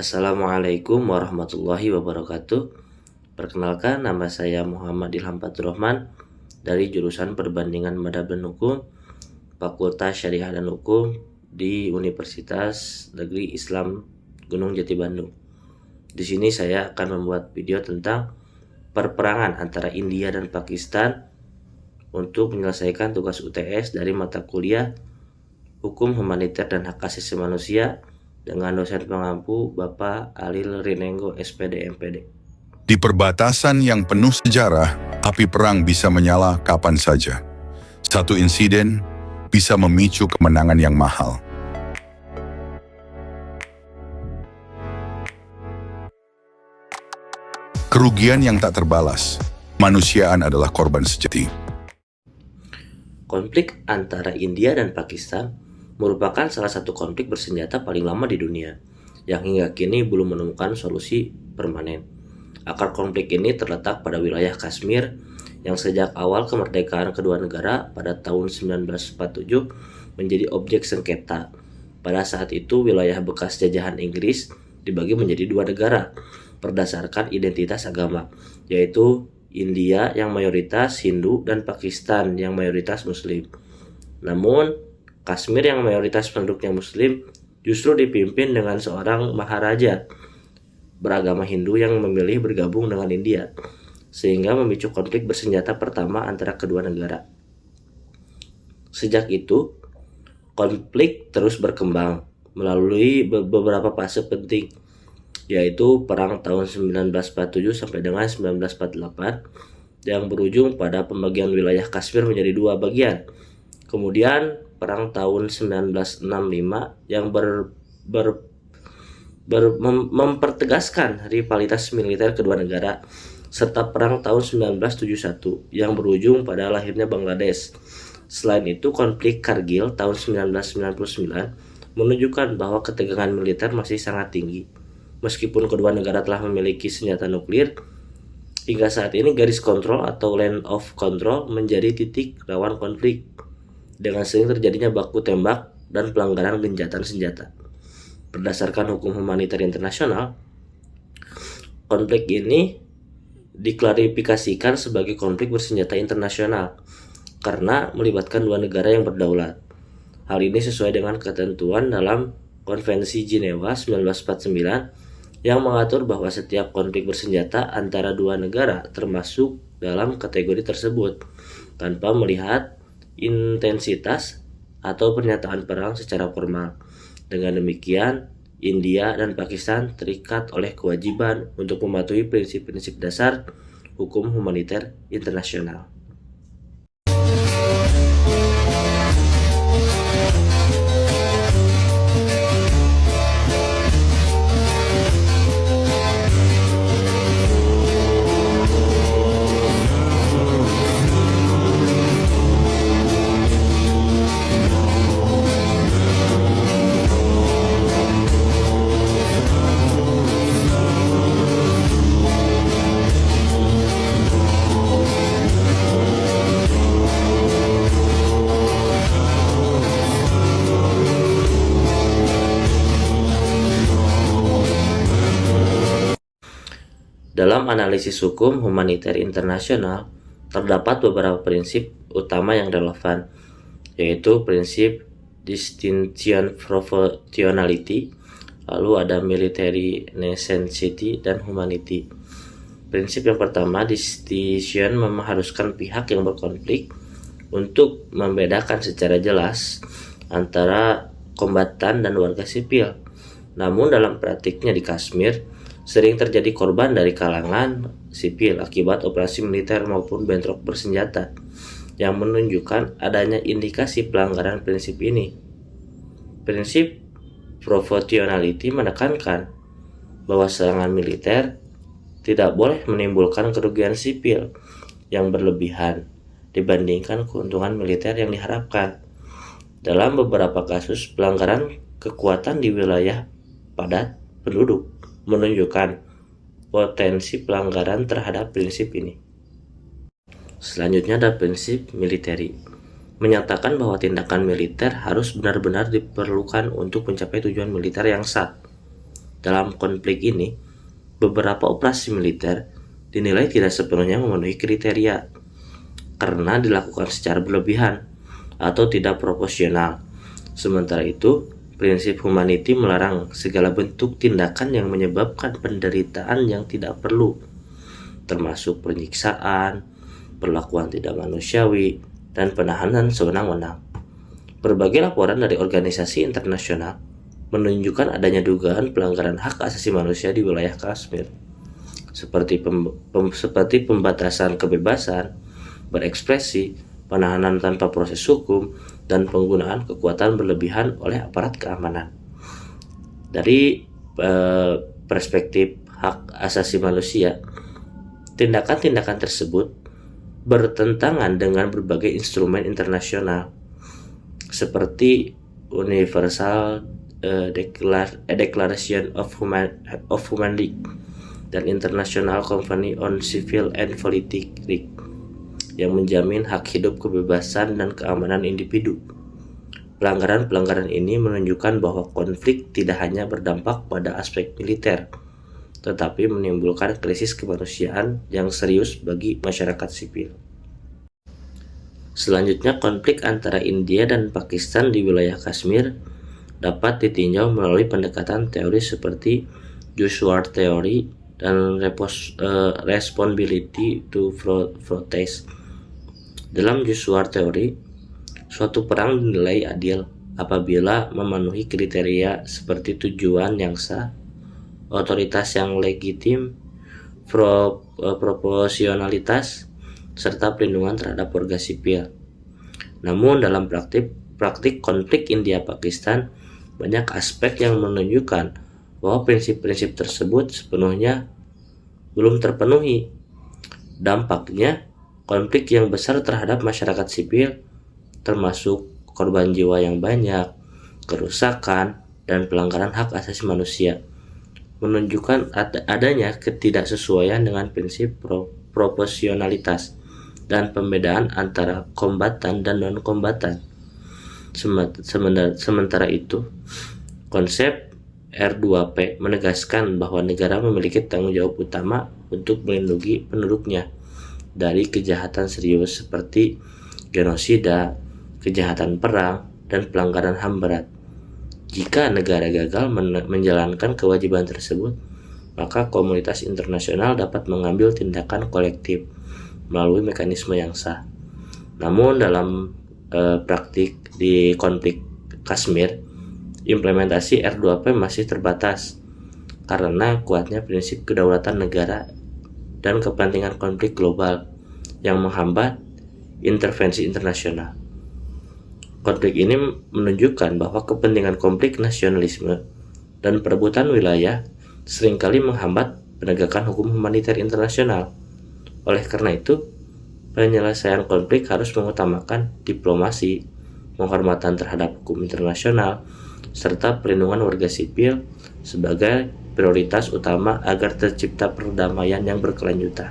Assalamualaikum warahmatullahi wabarakatuh. Perkenalkan, nama saya Muhammad Ilham Fathurrahman dari jurusan Perbandingan Madhab dan Hukum, Fakultas Syariah dan Hukum di Universitas Negeri Islam Gunung Jati Bandung. Di sini saya akan membuat video tentang perperangan antara India dan Pakistan untuk menyelesaikan tugas UTS dari mata kuliah Hukum Humaniter dan Hak Asasi Manusia dengan dosen pengampu Bapak Alil Rinenggo SPD MPD. Di perbatasan yang penuh sejarah, api perang bisa menyala kapan saja. Satu insiden bisa memicu kemenangan yang mahal. Kerugian yang tak terbalas, manusiaan adalah korban sejati. Konflik antara India dan Pakistan merupakan salah satu konflik bersenjata paling lama di dunia, yang hingga kini belum menemukan solusi permanen. Akar konflik ini terletak pada wilayah Kashmir, yang sejak awal kemerdekaan kedua negara pada tahun 1947 menjadi objek sengketa. Pada saat itu, wilayah bekas jajahan Inggris dibagi menjadi dua negara berdasarkan identitas agama, yaitu India yang mayoritas Hindu dan Pakistan yang mayoritas Muslim. Namun, Kashmir yang mayoritas penduduknya Muslim justru dipimpin dengan seorang maharaja beragama Hindu yang memilih bergabung dengan India, sehingga memicu konflik bersenjata pertama antara kedua negara. Sejak itu, konflik terus berkembang melalui beberapa fase penting, yaitu Perang tahun 1947 sampai dengan 1948 yang berujung pada pembagian wilayah Kashmir menjadi dua bagian. Kemudian Perang tahun 1965 yang mempertegaskan rivalitas militer kedua negara, serta Perang tahun 1971 yang berujung pada lahirnya Bangladesh. Selain itu, konflik Kargil tahun 1999 menunjukkan bahwa ketegangan militer masih sangat tinggi. Meskipun kedua negara telah memiliki senjata nuklir, hingga saat ini garis kontrol atau line of control menjadi titik rawan konflik, dengan sering terjadinya baku tembak dan pelanggaran gencatan senjata. Berdasarkan hukum humaniter internasional, konflik ini diklarifikasikan sebagai konflik bersenjata internasional karena melibatkan dua negara yang berdaulat. Hal ini sesuai dengan ketentuan dalam Konvensi Jenewa 1949 yang mengatur bahwa setiap konflik bersenjata antara dua negara termasuk dalam kategori tersebut tanpa melihat intensitas atau pernyataan perang secara formal. Dengan demikian, India dan Pakistan terikat oleh kewajiban untuk mematuhi prinsip-prinsip dasar hukum humaniter internasional. Dalam analisis hukum humaniter internasional, terdapat beberapa prinsip utama yang relevan, yaitu prinsip distinction proportionality, lalu ada military necessity, dan humanity. Prinsip yang pertama, distinction mengharuskan pihak yang berkonflik untuk membedakan secara jelas antara kombatan dan warga sipil. Namun dalam praktiknya di Kashmir, sering terjadi korban dari kalangan sipil akibat operasi militer maupun bentrok bersenjata, yang menunjukkan adanya indikasi pelanggaran prinsip ini. Prinsip proportionality menekankan bahwa serangan militer tidak boleh menimbulkan kerugian sipil yang berlebihan dibandingkan keuntungan militer yang diharapkan. Dalam beberapa kasus, pelanggaran kekuatan di wilayah padat penduduk menunjukkan potensi pelanggaran terhadap prinsip ini. Selanjutnya ada prinsip militeri, menyatakan bahwa tindakan militer harus benar-benar diperlukan untuk mencapai tujuan militer yang sah. Dalam konflik ini, beberapa operasi militer dinilai tidak sepenuhnya memenuhi kriteria karena dilakukan secara berlebihan atau tidak proporsional. Sementara itu, prinsip humanity melarang segala bentuk tindakan yang menyebabkan penderitaan yang tidak perlu, termasuk penyiksaan, perlakuan tidak manusiawi, dan penahanan sewenang-wenang. Berbagai laporan dari organisasi internasional menunjukkan adanya dugaan pelanggaran hak asasi manusia di wilayah Kashmir, seperti pembatasan kebebasan berekspresi, penahanan tanpa proses hukum, dan penggunaan kekuatan berlebihan oleh aparat keamanan. Dari perspektif hak asasi manusia, tindakan-tindakan tersebut bertentangan dengan berbagai instrumen internasional seperti Universal Declaration of Human Rights dan International Convention on Civil and Political Rights yang menjamin hak hidup, kebebasan, dan keamanan individu. Pelanggaran-pelanggaran ini menunjukkan bahwa konflik tidak hanya berdampak pada aspek militer, tetapi menimbulkan krisis kemanusiaan yang serius bagi masyarakat sipil. Selanjutnya, konflik antara India dan Pakistan di wilayah Kashmir dapat ditinjau melalui pendekatan teori seperti Joshua Theory dan Responsibility to Protest. Dalam Joshua Theory, suatu perang dinilai adil apabila memenuhi kriteria seperti tujuan yang sah, otoritas yang legitim, proporsionalitas, serta perlindungan terhadap warga sipil. Namun dalam praktik konflik India-Pakistan, banyak aspek yang menunjukkan bahwa prinsip-prinsip tersebut sepenuhnya belum terpenuhi. Dampaknya, konflik yang besar terhadap masyarakat sipil, termasuk korban jiwa yang banyak, kerusakan, dan pelanggaran hak asasi manusia, menunjukkan adanya ketidaksesuaian dengan prinsip proporsionalitas dan pembedaan antara kombatan dan non-kombatan. Sementara itu, konsep R2P menegaskan bahwa negara memiliki tanggung jawab utama untuk melindungi penduduknya dari kejahatan serius seperti genosida, kejahatan perang, dan pelanggaran HAM berat. Jika negara gagal menjalankan kewajiban tersebut, maka komunitas internasional dapat mengambil tindakan kolektif melalui mekanisme yang sah. Namun dalam praktik di konflik Kashmir, implementasi R2P masih terbatas karena kuatnya prinsip kedaulatan negara dan kepentingan konflik global yang menghambat intervensi internasional. Konflik ini menunjukkan bahwa kepentingan konflik nasionalisme dan perebutan wilayah seringkali menghambat penegakan hukum humaniter internasional. Oleh karena itu, penyelesaian konflik harus mengutamakan diplomasi, penghormatan terhadap hukum internasional, serta perlindungan warga sipil sebagai prioritas utama agar tercipta perdamaian yang berkelanjutan.